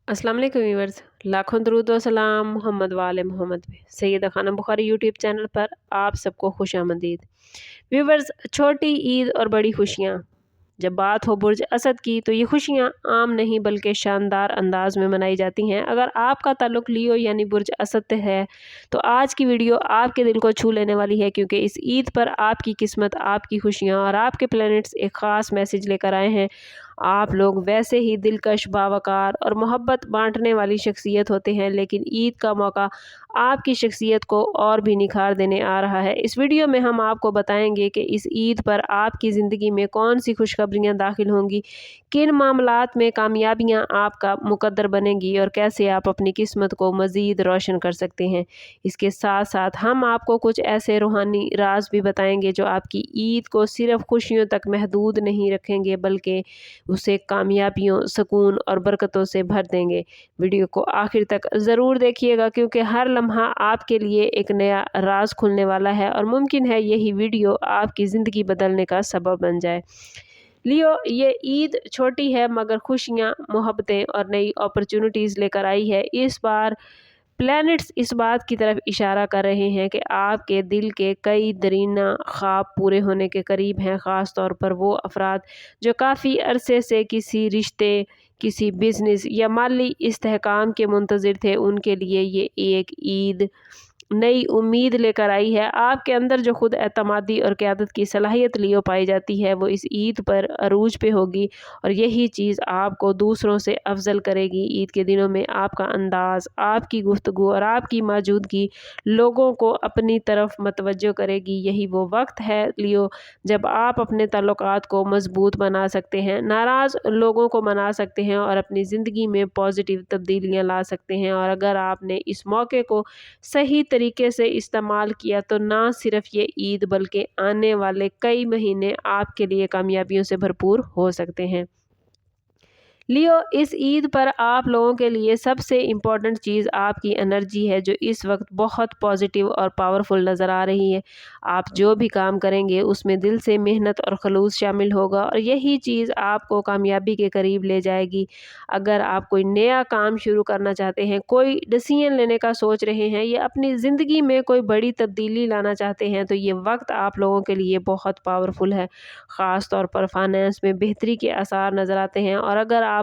अस्सलाम वालेकुम व्यूअर्स, लाखों दरूद व सलाम मोहम्मद वाले मोहम्मद पे। सैयदा खानम बुखारी यूट्यूब चैनल पर आप सबको खुश आमदीद। व्यूअर्स, छोटी ईद और बड़ी खुशियाँ। जब बात हो बुर्ज असद की तो ये खुशियाँ आम नहीं बल्कि शानदार अंदाज में मनाई जाती हैं। अगर आपका ताल्लुक लियो यानी बुर्ज असद से है तो आज की वीडियो आपके दिल को छू लेने वाली है, क्योंकि इस ईद पर आपकी किस्मत, आपकी खुशियाँ और आपके प्लैनेट्स एक ख़ास मैसेज लेकर आए हैं। आप लोग वैसे ही दिलकश, बावकार और मोहब्बत बांटने वाली शख्सियत होते हैं, लेकिन ईद का मौका आपकी शख्सियत को और भी निखार देने आ रहा है। इस वीडियो में हम आपको बताएंगे कि इस ईद पर आपकी ज़िंदगी में कौन सी खुशखबरियाँ दाखिल होंगी, किन मामलात में कामयाबियाँ आपका मुकद्दर बनेंगी और कैसे आप अपनी किस्मत को मज़ीद रोशन कर सकते हैं। इसके साथ साथ हम आपको कुछ ऐसे रूहानी राज भी बताएंगे जो आपकी ईद को सिर्फ खुशियों तक महदूद नहीं रखेंगे, बल्कि उसे कामयाबियों, सुकून और बरकतों से भर देंगे। वीडियो को आखिर तक ज़रूर देखिएगा, क्योंकि हर लम्हा आपके लिए एक नया राज खुलने वाला है और मुमकिन है यही वीडियो आपकी ज़िंदगी बदलने का सबब बन जाए। लियो, ये ईद छोटी है मगर खुशियाँ, मोहब्बतें और नई अपॉर्चुनिटीज़ लेकर आई है। इस बार प्लैनेट्स इस बात की तरफ इशारा कर रहे हैं कि आपके दिल के कई दरीना ख्वाब पूरे होने के करीब हैं। ख़ास तौर पर वो अफराद जो काफ़ी अरसे से किसी रिश्ते, किसी बिज़नेस या माली इस्तेहकाम के मुंतज़िर थे, उनके लिए ये एक ईद नई उम्मीद लेकर आई है। आपके अंदर जो खुद एतमादी और क़यादत की सलाहियत लियो पाई जाती है, वो इस ईद पर अरूज पे होगी और यही चीज़ आपको दूसरों से अफजल करेगी। ईद के दिनों में आपका अंदाज़, आपकी गुफ्तगू और आपकी मौजूदगी लोगों को अपनी तरफ मतवज्जो करेगी। यही वो वक्त है लियो जब आप अपने ताल्लुकात को मजबूत बना सकते हैं, नाराज़ लोगों को मना सकते हैं और अपनी ज़िंदगी में पॉजिटिव तब्दीलियाँ ला सकते हैं। और अगर आपने इस मौके को सही तरीके से इस्तेमाल किया तो ना सिर्फ ये ईद बल्कि आने वाले कई महीने आपके लिए कामयाबियों से भरपूर हो सकते हैं। लियो, इस ईद पर आप लोगों के लिए सबसे इम्पॉर्टेंट चीज़ आपकी एनर्जी है, जो इस वक्त बहुत पॉजिटिव और पावरफुल नज़र आ रही है। आप जो भी काम करेंगे उसमें दिल से मेहनत और खलूस शामिल होगा और यही चीज़ आपको कामयाबी के करीब ले जाएगी। अगर आप कोई नया काम शुरू करना चाहते हैं, कोई डिसीजन लेने का सोच रहे हैं या अपनी ज़िंदगी में कोई बड़ी तब्दीली लाना चाहते हैं, तो ये वक्त आप लोगों के लिए बहुत पावरफुल है। ख़ास तौर पर फाइनेंस में बेहतरी के आसार नज़र आते हैं और अगर आप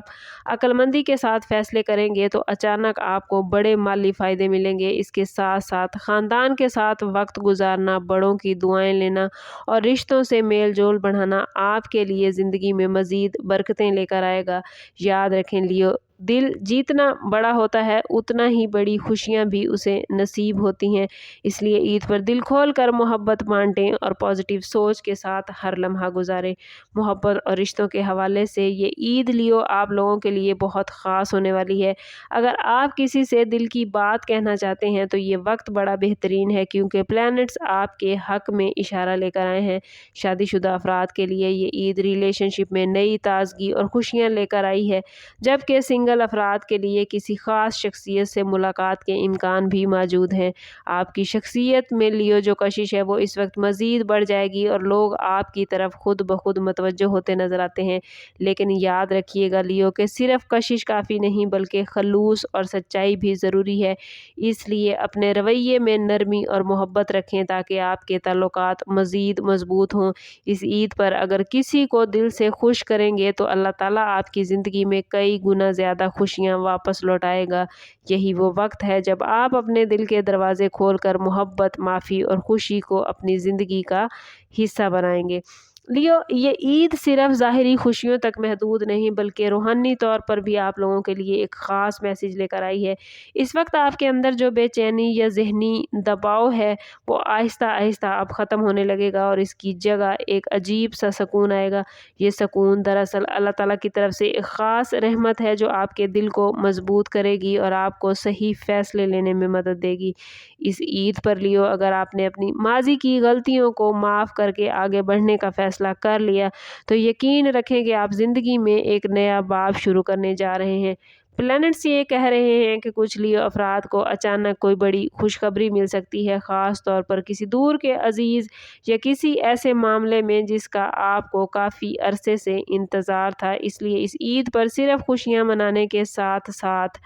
अक्लमंदी के साथ फैसले करेंगे तो अचानक आपको बड़े माली फ़ायदे मिलेंगे। इसके साथ साथ ख़ानदान के साथ वक्त गुजारना, बड़ों की दुआएं लेना और रिश्तों से मेल जोल बढ़ाना आपके लिए ज़िंदगी में मज़ीद बरकतें लेकर आएगा। याद रखें लियो, दिल जितना बड़ा होता है उतना ही बड़ी खुशियाँ भी उसे नसीब होती हैं। इसलिए ईद पर दिल खोल कर मोहब्बत बांटें और पॉजिटिव सोच के साथ हर लम्हा गुजारें। मोहब्बत और रिश्तों के हवाले से ये ईद लियो आप लोगों के लिए बहुत ख़ास होने वाली है। अगर आप किसी से दिल की बात कहना चाहते हैं तो ये वक्त बड़ा बेहतरीन है, क्योंकि प्लैनेट्स आपके हक़ में इशारा लेकर आए हैं। शादीशुदा अफराद के लिए ये ईद रिलेशनशिप में नई ताज़गी और खुशियाँ लेकर आई है, जबकि सिंगल अफराद के लिए किसी ख़ास शख्सियत से मुलाकात के इम्कान भी मौजूद हैं। आपकी शख्सियत में लियो जो कशिश है वो इस वक्त मज़ीद बढ़ जाएगी और लोग आपकी तरफ खुद ब खुद मतवज्जो होते नज़र आते हैं। लेकिन याद रखिएगा लियो कि सिर्फ कशिश काफ़ी नहीं, बल्कि खलूस और सच्चाई भी ज़रूरी है। इसलिए अपने रवैये में नरमी और मोहब्बत रखें ताकि आपके ताल्लुकात मज़ीद मजबूत हों। इस ईद पर अगर किसी को दिल से खुश करेंगे तो अल्लाह ताला आपकी ज़िंदगी में कई गुना ज़्यादा खुशियाँ वापस लौटाएगा। यही वो वक्त है जब आप अपने दिल के दरवाज़े खोलकर मोहब्बत, माफ़ी और खुशी को अपनी ज़िंदगी का हिस्सा बनाएंगे। लियो, ये ईद सिर्फ ज़ाहिरी खुशियों तक महदूद नहीं बल्कि रूहानी तौर पर भी आप लोगों के लिए एक ख़ास मैसेज लेकर आई है। इस वक्त आपके अंदर जो बेचैनी या ज़हनी दबाव है वो आहिस्ता आहिस्ता अब ख़त्म होने लगेगा और इसकी जगह एक अजीब सा सुकून आएगा। ये सुकून दरअसल अल्लाह ताला की तरफ से एक ख़ास रहमत है जो आपके दिल को मजबूत करेगी और आपको सही फ़ैसले लेने में मदद देगी। इस ईद पर लियो, अगर आपने अपनी माजी की गलतियों को माफ़ करके आगे बढ़ने का फ़ैसला कर लिया तो यकीन रखें कि आप ज़िंदगी में एक नया बाब शुरू करने जा रहे हैं। प्लैनेट्स ये कह रहे हैं कि कुछ लियो अफराद को अचानक कोई बड़ी खुशखबरी मिल सकती है, ख़ास तौर पर किसी दूर के अजीज़ या किसी ऐसे मामले में जिसका आपको काफ़ी अरसे से इंतज़ार था। इसलिए इस ईद पर सिर्फ खुशियाँ मनाने के साथ साथ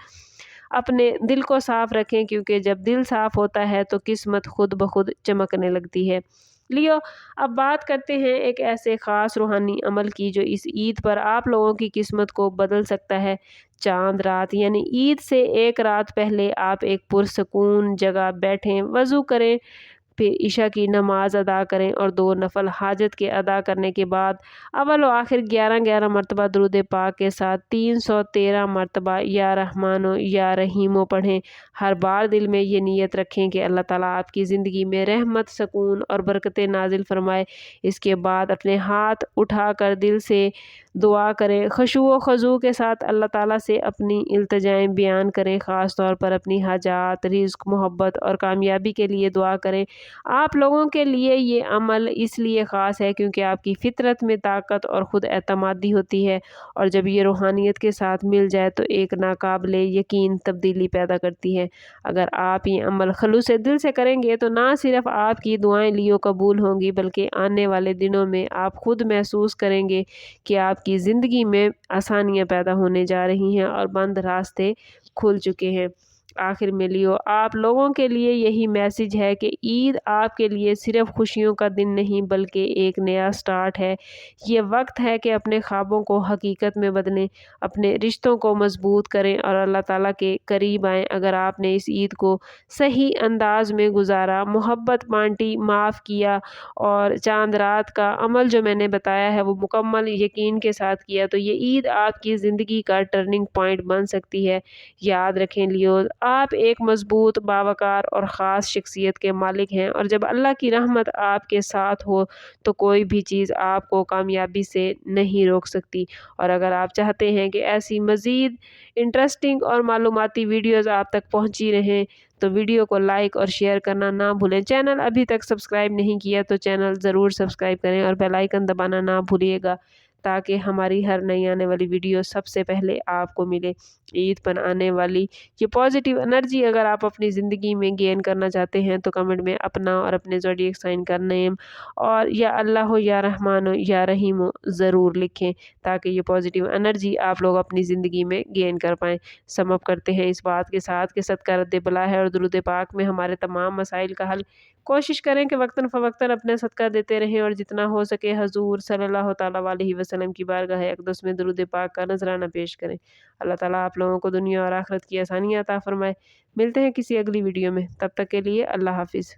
अपने दिल को साफ़ रखें, क्योंकि जब दिल साफ़ होता है तो किस्मत खुद ब खुद चमकने लगती है। लियो, अब बात करते हैं एक ऐसे ख़ास रूहानी अमल की जो इस ईद पर आप लोगों की किस्मत को बदल सकता है। चाँद रात यानी ईद से एक रात पहले आप एक पुरसकून जगह बैठें, वज़ू करें, फिर इशा की नमाज़ अदा करें और 2 नफल हाजत के अदा करने के बाद अव्वल व आखिर 11-11 मरतबा दुरूद पाक के साथ 313 मरतबा या रहमानो या रहीमो पढ़ें। हर बार दिल में ये नीयत रखें कि अल्लाह ताला आपकी ज़िंदगी में रहमत, सकून और बरकतें नाजिल फरमाए। इसके बाद अपने हाथ उठाकर दिल से दुआ करें, खुशू व ख़ुज़ू के साथ अल्लाह ताला से अपनी इल्तिजाएँ बयान करें, ख़ास तौर पर अपनी हाजात, रिज़्क़, मोहब्बत और कामयाबी के लिए दुआ करें। आप लोगों के लिए ये अमल इसलिए ख़ास है क्योंकि आपकी फ़ितरत में ताकत और ख़ुद एतमादी होती है, और जब ये रूहानियत के साथ मिल जाए तो एक नाकाबिले यकीन तब्दीली पैदा करती है। अगर आप ये अमल खलूस दिल से करेंगे तो ना सिर्फ़ आपकी दुआएं लियो कबूल होंगी, बल्कि आने वाले दिनों में आप खुद महसूस करेंगे कि आपकी ज़िंदगी में आसानियाँ पैदा होने जा रही हैं और बंद रास्ते खुल चुके हैं। आखिर में लियो, आप लोगों के लिए यही मैसेज है कि ईद आपके लिए सिर्फ खुशियों का दिन नहीं बल्कि एक नया स्टार्ट है। ये वक्त है कि अपने ख्वाबों को हकीकत में बदलें, अपने रिश्तों को मजबूत करें और अल्लाह ताला के करीब आएँ। अगर आपने इस ईद को सही अंदाज में गुजारा, मोहब्बत बांटी, माफ़ किया और चांद रात का अमल जो मैंने बताया है वो मुकम्मल यकीन के साथ किया, तो ये ईद आपकी ज़िंदगी का टर्निंग पॉइंट बन सकती है। याद रखें लियो, आप एक मजबूत, बावकार और ख़ास शख्सियत के मालिक हैं, और जब अल्लाह की रहमत आपके साथ हो तो कोई भी चीज़ आपको कामयाबी से नहीं रोक सकती। और अगर आप चाहते हैं कि ऐसी मज़ीद इंटरेस्टिंग और मालूमाती वीडियोज़ आप तक पहुँची रहें तो वीडियो को लाइक और शेयर करना ना भूलें। चैनल अभी तक सब्सक्राइब नहीं किया तो चैनल ज़रूर सब्सक्राइब करें और बेल आइकन दबाना ना भूलिएगा, ताकि हमारी हर नई आने वाली वीडियो सबसे पहले आपको मिले। ईद पर आने वाली ये पॉजिटिव एनर्जी अगर आप अपनी ज़िंदगी में गेन करना चाहते हैं तो कमेंट में अपना और अपने ज़ोडिएक साइन का नेम और या अल्लाह हो या रहमान हो या रहीम हो ज़रूर लिखें, ताकि ये पॉजिटिव एनर्जी आप लोग अपनी ज़िंदगी में गेन कर पाएँ। सम अप करते हैं इस बात के साथ कि सदका रद्द बला है और दुरूद पाक में हमारे तमाम मसाइल का हल। कोशिश करें कि वक्तन फ़वक्तन अपने सदका देते रहें और जितना हो सके हजूर सल्लल्लाहु ताला अलैहि वसल्लम की बारगाह अक़दस में दुरूद पाक का नजराना पेश करें। अल्लाह ताला आप लोगों को दुनिया और आखिरत की आसानियाँ अता फरमाए। मिलते हैं किसी अगली वीडियो में, तब तक के लिए अल्लाह हाफ़िज़।